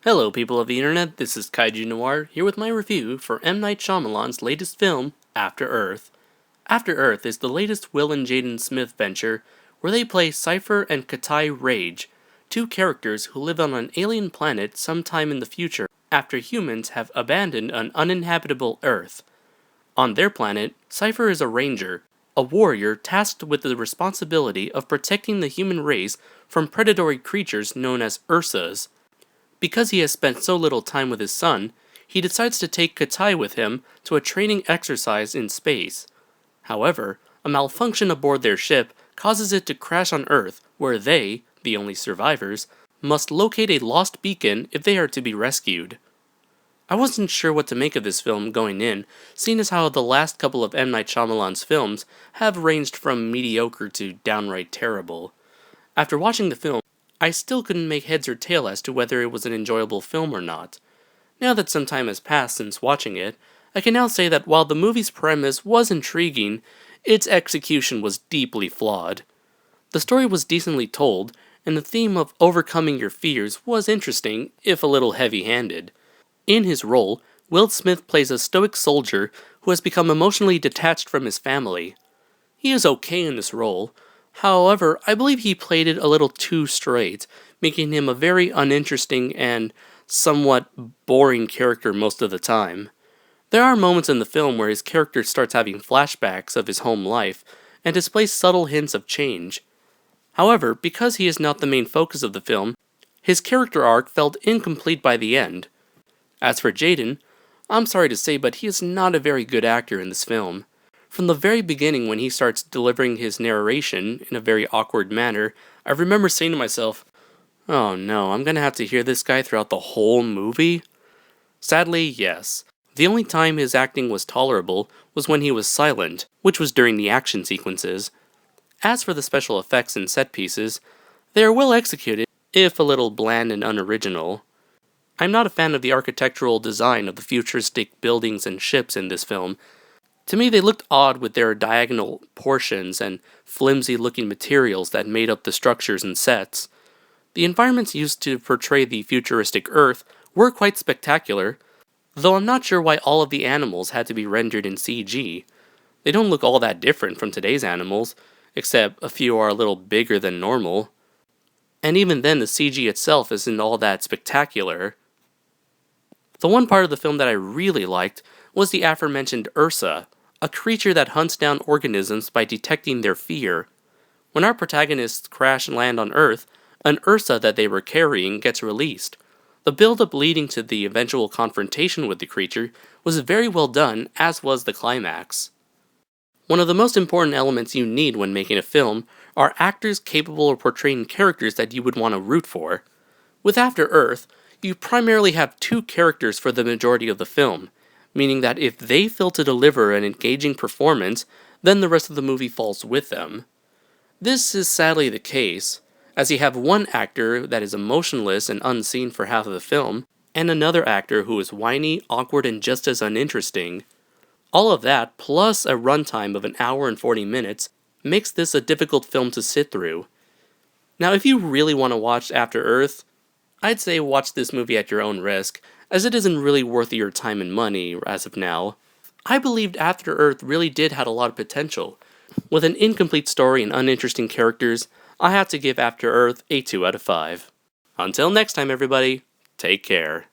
Hello people of the internet, this is Kaiju Noir, here with my review for M. Night Shyamalan's latest film, After Earth. After Earth is the latest Will and Jaden Smith venture, where they play Cypher and Katai Rage, two characters who live on an alien planet sometime in the future after humans have abandoned an uninhabitable Earth. On their planet, Cypher is a ranger, a warrior tasked with the responsibility of protecting the human race from predatory creatures known as Ursas. Because he has spent so little time with his son, he decides to take Katai with him to a training exercise in space. However, a malfunction aboard their ship causes it to crash on Earth, where they, the only survivors, must locate a lost beacon if they are to be rescued. I wasn't sure what to make of this film going in, seeing as how the last couple of M. Night Shyamalan's films have ranged from mediocre to downright terrible. After watching the film, I still couldn't make heads or tail as to whether it was an enjoyable film or not. Now that some time has passed since watching it, I can now say that while the movie's premise was intriguing, its execution was deeply flawed. The story was decently told, and the theme of overcoming your fears was interesting, if a little heavy-handed. In his role, Will Smith plays a stoic soldier who has become emotionally detached from his family. He is okay in this role. However, I believe he played it a little too straight, making him a very uninteresting and somewhat boring character most of the time. There are moments in the film where his character starts having flashbacks of his home life, and displays subtle hints of change. However, because he is not the main focus of the film, his character arc felt incomplete by the end. As for Jaden, I'm sorry to say, but he is not a very good actor in this film. From the very beginning when he starts delivering his narration in a very awkward manner, I remember saying to myself, oh no, I'm gonna have to hear this guy throughout the whole movie? Sadly, yes. The only time his acting was tolerable was when he was silent, which was during the action sequences. As for the special effects and set pieces, they are well executed, if a little bland and unoriginal. I'm not a fan of the architectural design of the futuristic buildings and ships in this film. To me, they looked odd with their diagonal portions and flimsy-looking materials that made up the structures and sets. The environments used to portray the futuristic Earth were quite spectacular, though I'm not sure why all of the animals had to be rendered in CG. They don't look all that different from today's animals, except a few are a little bigger than normal. And even then, the CG itself isn't all that spectacular. The one part of the film that I really liked was the aforementioned Ursa, a creature that hunts down organisms by detecting their fear. When our protagonists crash and land on Earth, an Ursa that they were carrying gets released. The build-up leading to the eventual confrontation with the creature was very well done, as was the climax. One of the most important elements you need when making a film are actors capable of portraying characters that you would want to root for. With After Earth, you primarily have two characters for the majority of the film, meaning that if they fail to deliver an engaging performance, then the rest of the movie falls with them. This is sadly the case, as you have one actor that is emotionless and unseen for half of the film, and another actor who is whiny, awkward, and just as uninteresting. All of that, plus a runtime of an hour and 40 minutes, makes this a difficult film to sit through. Now, if you really want to watch After Earth, I'd say watch this movie at your own risk, as it isn't really worth your time and money as of now. I believed After Earth really did have a lot of potential. With an incomplete story and uninteresting characters, I have to give After Earth a 2 out of 5. Until next time everybody, take care.